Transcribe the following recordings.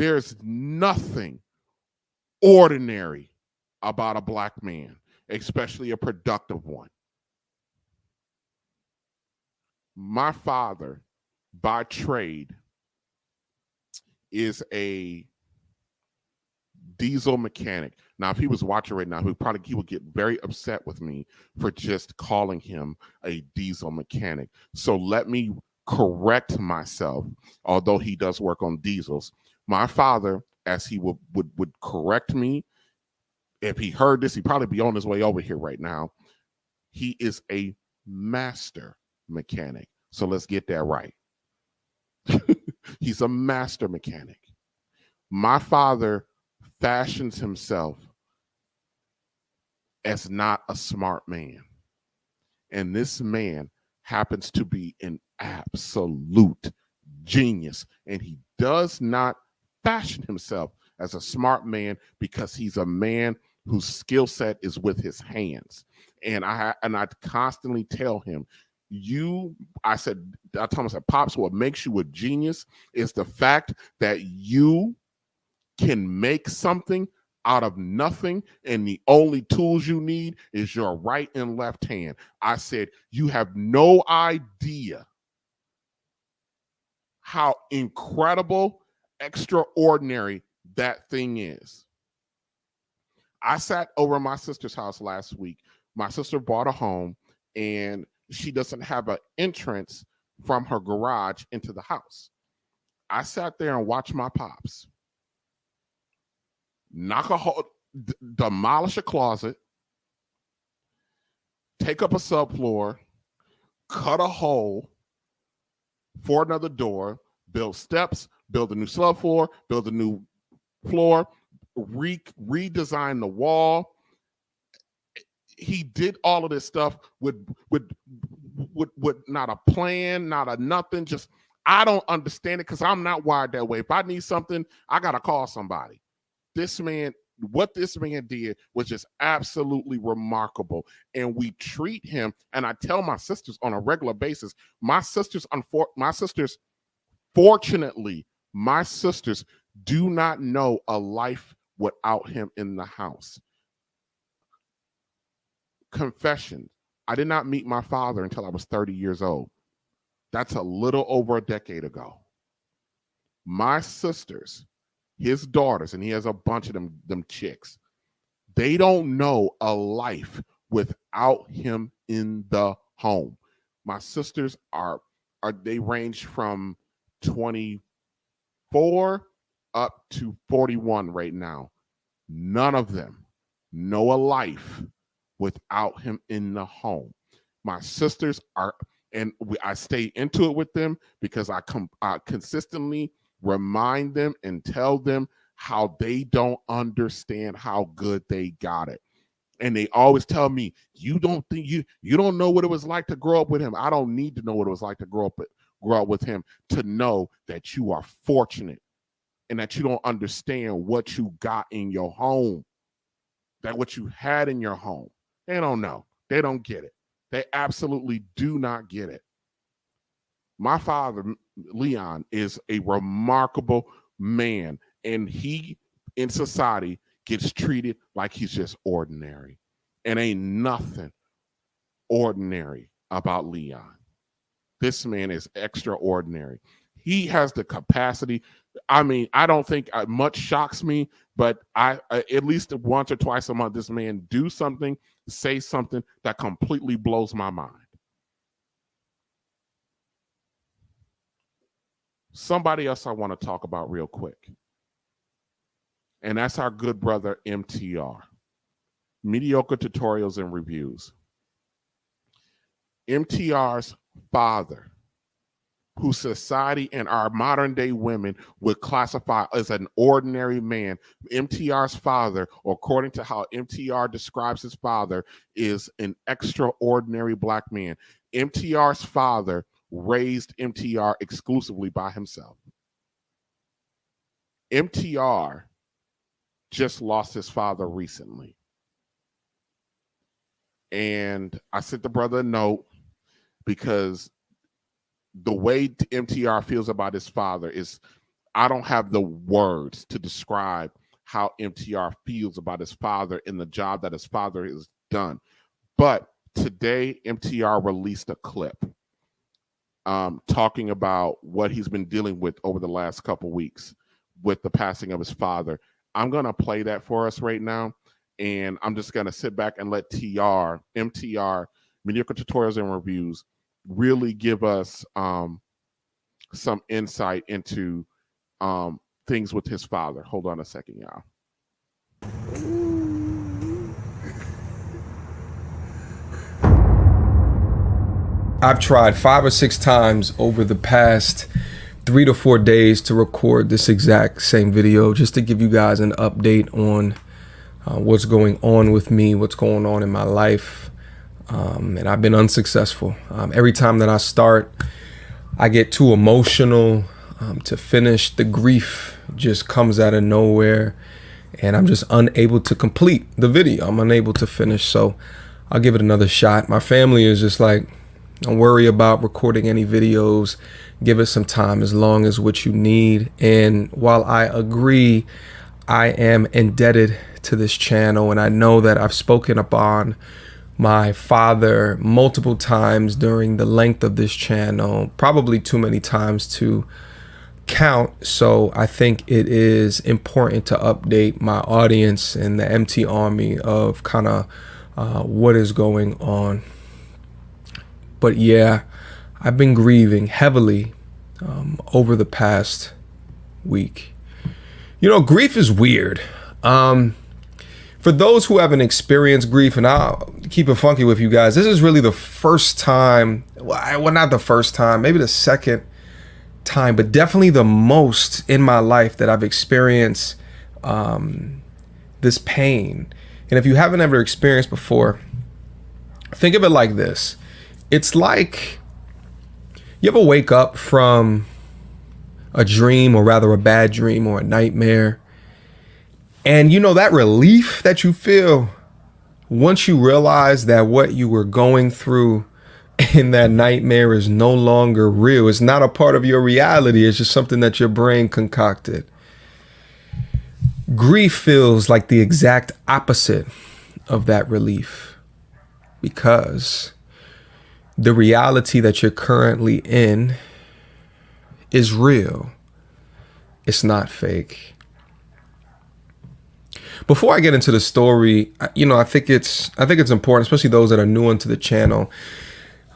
There's nothing ordinary about a black man, especially a productive one. My father, by trade, is a diesel mechanic. Now, if he was watching right now, he would get very upset with me for just calling him a diesel mechanic. So let me correct myself. Although he does work on diesels, my father, as he would correct me, if he heard this, he'd probably be on his way over here right now. He is a master mechanic. So let's get that right. He's a master mechanic. My father fashions himself as not a smart man. And this man happens to be an absolute genius. And he does not fashion himself as a smart man because he's a man whose skill set is with his hands. And I constantly tell him, I told him, I said, Pops, what makes you a genius is the fact that you can make something out of nothing, and the only tools you need is your right and left hand. I said, you have no idea how incredible, extraordinary that thing is. I sat over at my sister's house last week. My sister bought a home, and she doesn't have an entrance from her garage into the house. I sat there and watched my pops knock a hole, demolish a closet, take up a subfloor, cut a hole for another door, build steps, build a new subfloor, build a new floor, redesign the wall. He did all of this stuff with not a plan, not a nothing. Just, I don't understand it because I'm not wired that way. If I need something, I got to call somebody. What this man did was just absolutely remarkable. And we treat him, and I tell my sisters on a regular basis, my sisters, fortunately, my sisters do not know a life without him in the house. Confession, I did not meet my father until I was 30 years old. That's a little over a decade ago. My sisters, his daughters, and he has a bunch of them chicks, they don't know a life without him in the home. My sisters they range from 24 up to 41 right now. None of them know a life without him in the home. My sisters I stay into it with them because I consistently remind them and tell them how they don't understand how good they got it. And they always tell me, you don't know what it was like to grow up with him. I don't need to know what it was like to grow up with him to know that you are fortunate and that you don't understand what you got in your home, that what you had in your home. They don't know. They don't get it. They absolutely do not get it. My father, Leon, is a remarkable man, and he, in society, gets treated like he's just ordinary. And ain't nothing ordinary about Leon. This man is extraordinary. He has the capacity. I mean, I don't think much shocks me, but I at least once or twice a month, this man do something, say something that completely blows my mind. Somebody else I want to talk about real quick, and that's our good brother MTR, Mediocre Tutorials and Reviews. MTR's father, who society and our modern day women would classify as an ordinary man. MTR's father, or according to how MTR describes his father, is an extraordinary black man. MTR's father raised MTR exclusively by himself. MTR just lost his father recently. And I sent the brother a note because the way MTR feels about his father is, I don't have the words to describe how MTR feels about his father and the job that his father has done. But today, MTR released a clip talking about what he's been dealing with over the last couple weeks with the passing of his father. I'm going to play that for us right now. And I'm just going to sit back and let MTR, Mediocre Tutorials and Reviews, really give us some insight into things with his father. Hold on a second, y'all. I've tried 5 or 6 times over the past 3 to 4 days to record this exact same video, just to give you guys an update on what's going on with me, what's going on in my life. And I've been unsuccessful. Every time that I start, I get too emotional to finish. The grief just comes out of nowhere, and I'm just unable to complete the video. I'm unable to finish, so I'll give it another shot. My family is just like, don't worry about recording any videos. Give it some time, as long as what you need. And while I agree, I am indebted to this channel, and I know that I've spoken upon my father multiple times during the length of this channel, probably too many times to count. So I think it is important to update my audience and the MT Army of kind of what is going on. But yeah, I've been grieving heavily over the past week. You know, grief is weird. For those who haven't experienced grief, and I'll keep it funky with you guys, this is really the first time, well, not the first time, maybe the second time, but definitely the most in my life that I've experienced this pain. And if you haven't ever experienced before, think of it like this. It's like you ever wake up from a dream, or rather a bad dream or a nightmare, and you know that relief that you feel once you realize that what you were going through in that nightmare is no longer real. It's not a part of your reality. It's just something that your brain concocted. Grief feels like the exact opposite of that relief, because the reality that you're currently in is real. It's not fake. Before I get into the story, you know, I think it's important, especially those that are new onto the channel,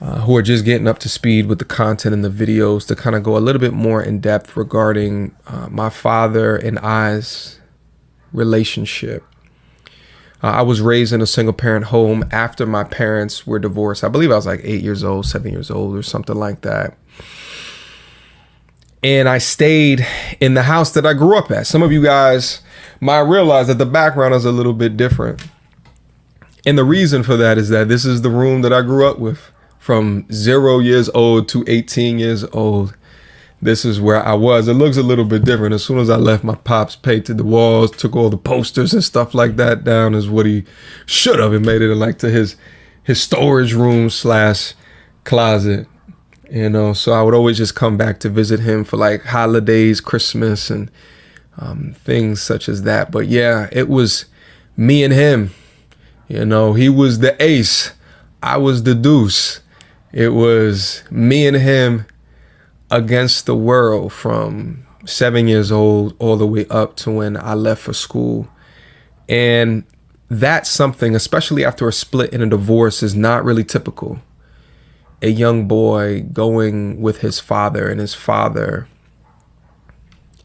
who are just getting up to speed with the content and the videos, to kind of go a little bit more in depth regarding my father and I's relationship. I was raised in a single parent home after my parents were divorced. I believe I was like 8 years old, 7 years old, or something like that. And I stayed in the house that I grew up at. Some of you guys might realize that the background is a little bit different. And the reason for that is that this is the room that I grew up with from 0 years old to 18 years old. This is where I was. It looks a little bit different. As soon as I left, my pops painted the walls, took all the posters and stuff like that down, is what he should have, and made it like to his storage room / closet. You know, so I would always just come back to visit him for like holidays, Christmas, and things such as that. But yeah, it was me and him. You know, he was the ace, I was the deuce. It was me and him against the world from 7 years old all the way up to when I left for school. And that's something, especially after a split and a divorce, is not really typical. A young boy going with his father, and his father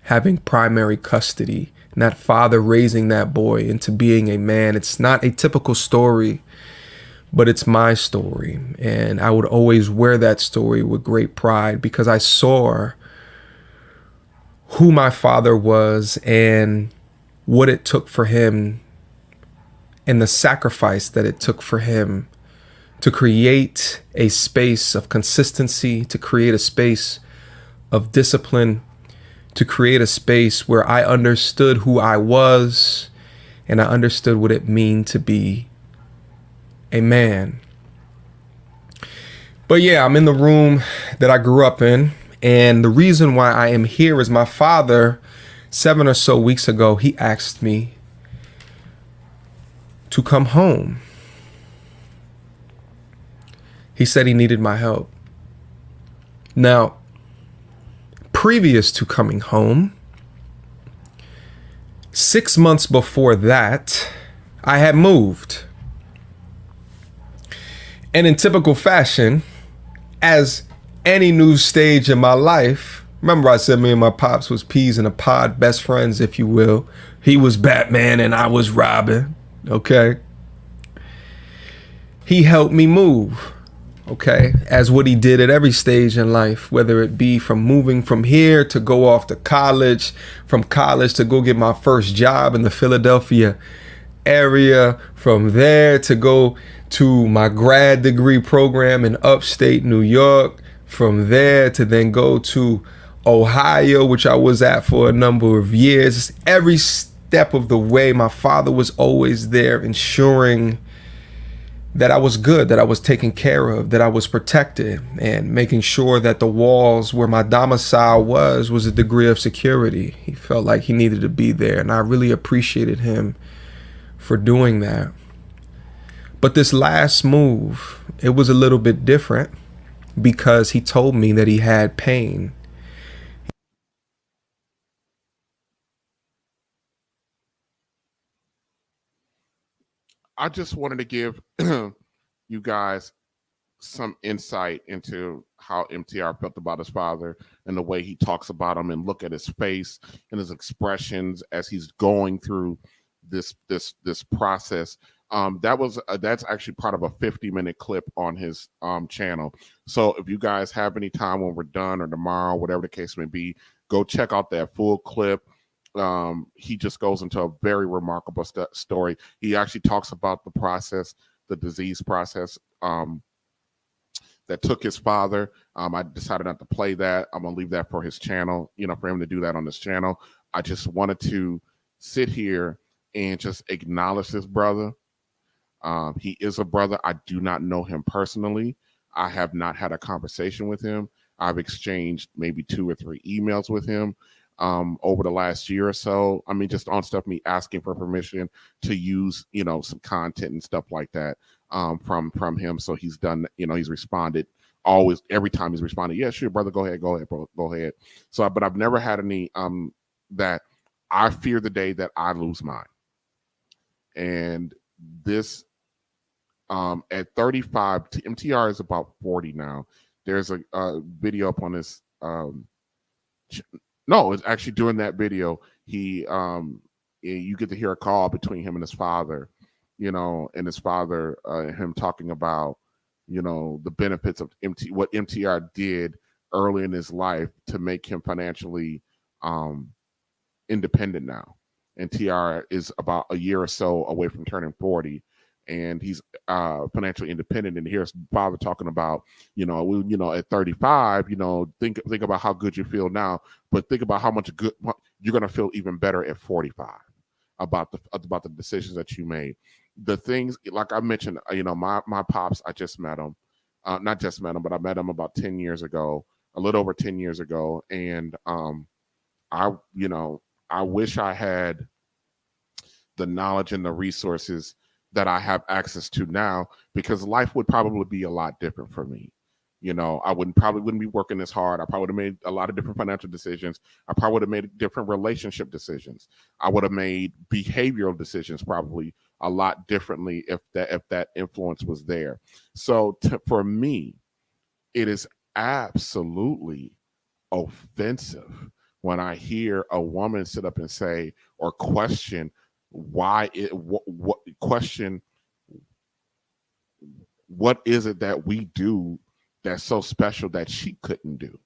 having primary custody, and that father raising that boy into being a man. It's not a typical story, but it's my story. And I would always wear that story with great pride, because I saw who my father was and what it took for him, and the sacrifice that it took for him to create a space of consistency, to create a space of discipline, to create a space where I understood who I was, and I understood what it meant to be a man. But yeah, I'm in the room that I grew up in, And the reason why I am here is my father, 7 or so weeks ago, he asked me to come home. He said he needed my help. Now, previous to coming home, 6 months before that, I had moved. And in typical fashion, as any new stage in my life, remember I said me and my pops was peas in a pod, best friends, if you will. He was Batman and I was Robin, okay? He helped me move, okay? As what he did at every stage in life, whether it be from moving from here to go off to college, from college to go get my first job in the Philadelphia area, from there to go to my grad degree program in upstate New York, from there to then go to Ohio, which I was at for a number of years. Every step of the way, my father was always there ensuring that I was good, that I was taken care of, that I was protected, and making sure that the walls where my domicile was a degree of security. He felt like he needed to be there, and I really appreciated him for doing that. But this last move, it was a little bit different because he told me that he had pain. I just wanted to give you guys some insight into how MTR felt about his father and the way he talks about him, and look at his face and his expressions as he's going through this process. That's actually part of a 50-minute clip on his channel. So if you guys have any time when we're done or tomorrow, whatever the case may be, go check out that full clip. He just goes into a very remarkable story. He actually talks about the process, the disease process that took his father. I decided not to play that. I'm gonna leave that for his channel, for him to do that on his channel. I just wanted to sit here and just acknowledge this brother. He is a brother. I do not know him personally. I have not had a conversation with him. I've exchanged maybe 2 or 3 emails with him over the last year or so. I mean, just on stuff, me asking for permission to use, some content and stuff like that from him. So he's done, he's responded always, every time he's responded, yeah, sure, brother, go ahead, bro, go ahead. So, but I've never had any that I fear the day that I lose mine. And this, at 35, MTR is about 40 now. There's a video up on this. No, it's actually during that video, you get to hear a call between him and his father, and his father, him talking about, the benefits of what MTR did early in his life to make him financially independent now. And TR is about a year or so away from turning 40, and he's financially independent. And here's father talking about, at 35, think about how good you feel now, but think about how much good you're going to feel even better at 45 about the decisions that you made. The things, like I mentioned, my pops, I just met him, not just met him, but I met him about 10 years ago, a little over 10 years ago. And I wish I had the knowledge and the resources that I have access to now, because life would probably be a lot different for me. I wouldn't be working this hard. I probably would have made a lot of different financial decisions. I probably would have made different relationship decisions. I would have made behavioral decisions probably a lot differently if that influence was there. So for me, it is absolutely offensive when I hear a woman sit up and say or question question what is it that we do that's so special that she couldn't do.